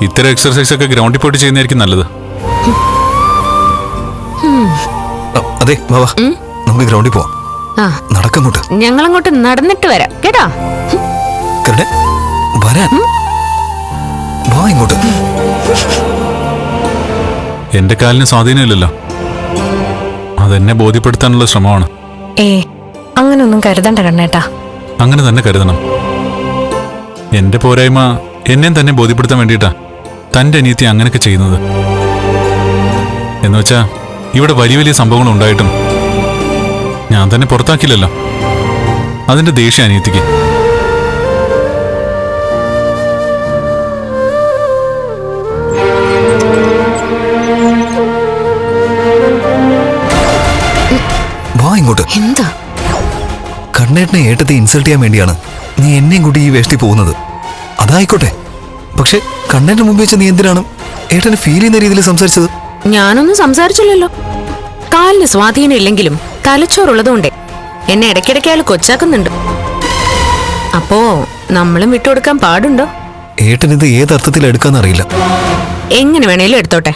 ഇത്തരം എക്സർസൈസ് ഒക്കെ ഗ്രൗണ്ടിൽ പോയിട്ട് ചെയ്യുന്നതായിരിക്കും നല്ലത്. അതെ വാ നമുക്ക് ഗ്രൗണ്ടിൽ പോവാം. നടക്കങ്ങോട്ട്. ഞങ്ങളങ്ങോട്ട് നടന്നിട്ട് വരാം കേട്ടോ. വരാൻ വാ ഇങ്ങോട്ട്. എന്റെ കാലിന് സ്വാധീനമില്ലല്ലോ, അതെന്നെ ബോധ്യപ്പെടുത്താനുള്ള ശ്രമമാണ്. അങ്ങനൊന്നും കരുതണ്ട കണ്ണേട്ടാ. അങ്ങനെ തന്നെ കരുതണം. എന്റെ പോരായ്മ എന്നെയും തന്നെ ബോധ്യപ്പെടുത്താൻ വേണ്ടിയിട്ടാ തന്റെ അനിയത്തി അങ്ങനെയൊക്കെ ചെയ്യുന്നത്. എന്നുവെച്ചാ ഇവിടെ വലിയ വലിയ സംഭവങ്ങൾ ഉണ്ടായിട്ടും ഞാൻ തന്നെ പുറത്താക്കില്ലല്ലോ. അതിന്റെ ദേഷ്യം അനിയത്തിക്ക്. വാ ഇങ്ങോട്ട്. എന്താ? കണ്ണേട്ടനെ ഏട്ടത്തെ ഇൻസൾട്ട് ചെയ്യാൻ വേണ്ടിയാണ് നീ എന്നെയും കൂട്ടി ഈ വേഷ്ടി പോകുന്നത്. അതായിക്കോട്ടെ, പക്ഷെ കണ്ണേന്റെ മുമ്പ് വെച്ച് നീ എന്തിനാണ് ഏട്ടന് ഫീൽ ചെയ്യുന്ന രീതിയിൽ സംസാരിച്ചത്? ഞാനൊന്നും സംസാരിച്ചില്ലല്ലോ. കാലിന് സ്വാധീനം ഇല്ലെങ്കിലും തലച്ചോറുള്ളതുകൊണ്ടേ എന്നെ ഇടയ്ക്കിടയ്ക്ക് അയാൾ കൊച്ചാക്കുന്നുണ്ട്. അപ്പോ നമ്മളും വിട്ടുകൊടുക്കാൻ പാടുണ്ടോ? ഏട്ടൻ ഇത് ഏതർത്ഥത്തിൽ എടുക്കാന്നറിയില്ല. എങ്ങനെ വേണേലും എടുത്തോട്ടെ.